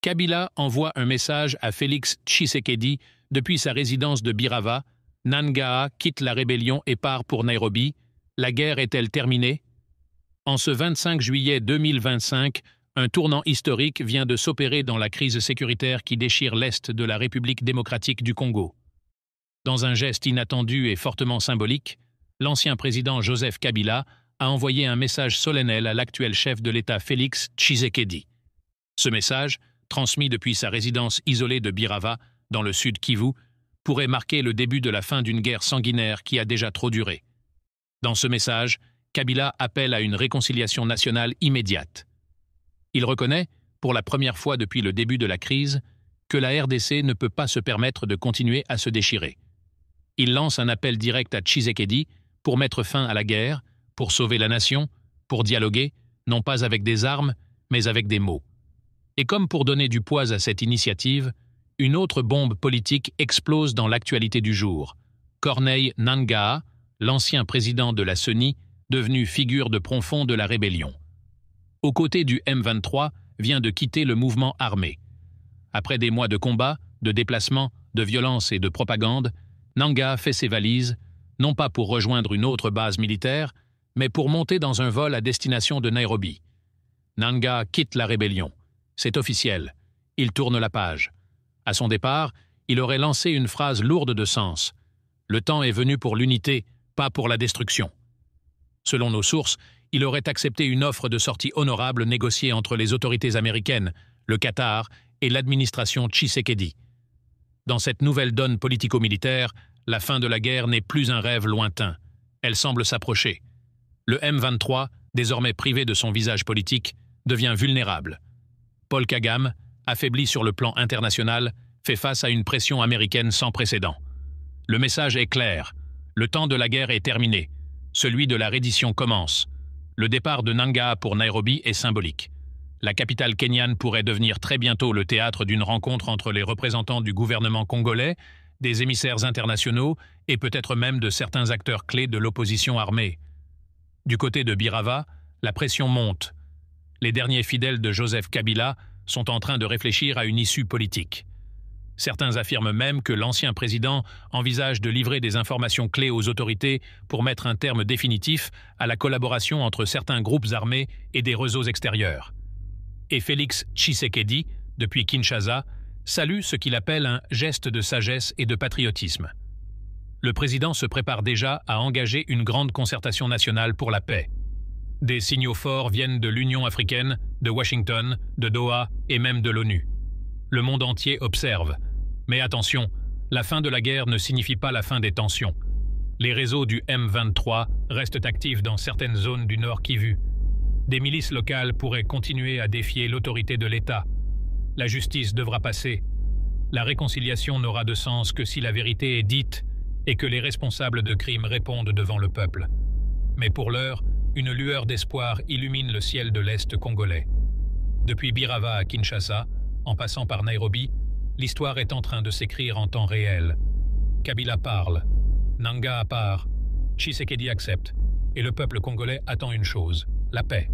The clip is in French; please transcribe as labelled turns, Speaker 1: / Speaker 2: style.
Speaker 1: Kabila envoie un message à Félix Tshisekedi depuis sa résidence de Birava. Nangaa quitte la rébellion et part pour Nairobi. La guerre est-elle terminée? En ce 25 juillet 2025, un tournant historique vient de s'opérer dans la crise sécuritaire qui déchire l'Est de la République démocratique du Congo. Dans un geste inattendu et fortement symbolique, l'ancien président Joseph Kabila a envoyé un message solennel à l'actuel chef de l'État Félix Tshisekedi. Ce message, transmis depuis sa résidence isolée de Birava, dans le sud Kivu, pourrait marquer le début de la fin d'une guerre sanguinaire qui a déjà trop duré. Dans ce message, Kabila appelle à une réconciliation nationale immédiate. Il reconnaît, pour la première fois depuis le début de la crise, que la RDC ne peut pas se permettre de continuer à se déchirer. Il lance un appel direct à Tshisekedi pour mettre fin à la guerre, pour sauver la nation, pour dialoguer, non pas avec des armes, mais avec des mots. Et comme pour donner du poids à cette initiative, une autre bombe politique explose dans l'actualité du jour. Corneille Nangaa, l'ancien président de la CENI, devenu figure de profond de la rébellion. Aux côtés du M23, vient de quitter le mouvement armé. Après des mois de combats, de déplacements, de violence et de propagande, Nangaa fait ses valises, non pas pour rejoindre une autre base militaire, mais pour monter dans un vol à destination de Nairobi. Nangaa quitte la rébellion. C'est officiel. Il tourne la page. À son départ, il aurait lancé une phrase lourde de sens. Le temps est venu pour l'unité, pas pour la destruction. Selon nos sources, il aurait accepté une offre de sortie honorable négociée entre les autorités américaines, le Qatar et l'administration Tshisekedi. Dans cette nouvelle donne politico-militaire, la fin de la guerre n'est plus un rêve lointain. Elle semble s'approcher. Le M23, désormais privé de son visage politique, devient vulnérable. Paul Kagame, affaibli sur le plan international, fait face à une pression américaine sans précédent. Le message est clair. Le temps de la guerre est terminé. Celui de la reddition commence. Le départ de Nangaa pour Nairobi est symbolique. La capitale kenyane pourrait devenir très bientôt le théâtre d'une rencontre entre les représentants du gouvernement congolais, des émissaires internationaux et peut-être même de certains acteurs clés de l'opposition armée. Du côté de Birava, la pression monte. Les derniers fidèles de Joseph Kabila sont en train de réfléchir à une issue politique. Certains affirment même que l'ancien président envisage de livrer des informations clés aux autorités pour mettre un terme définitif à la collaboration entre certains groupes armés et des réseaux extérieurs. Et Félix Tshisekedi, depuis Kinshasa, salue ce qu'il appelle un geste de sagesse et de patriotisme. Le président se prépare déjà à engager une grande concertation nationale pour la paix. Des signaux forts viennent de l'Union africaine, de Washington, de Doha et même de l'ONU. Le monde entier observe. Mais attention, la fin de la guerre ne signifie pas la fin des tensions. Les réseaux du M23 restent actifs dans certaines zones du Nord Kivu. Des milices locales pourraient continuer à défier l'autorité de l'État. La justice devra passer. La réconciliation n'aura de sens que si la vérité est dite et que les responsables de crimes répondent devant le peuple. Mais pour l'heure, une lueur d'espoir illumine le ciel de l'Est congolais. Depuis Birava à Kinshasa, en passant par Nairobi, l'histoire est en train de s'écrire en temps réel. Kabila parle, Nangaa part, Tshisekedi accepte, et le peuple congolais attend une chose, la paix.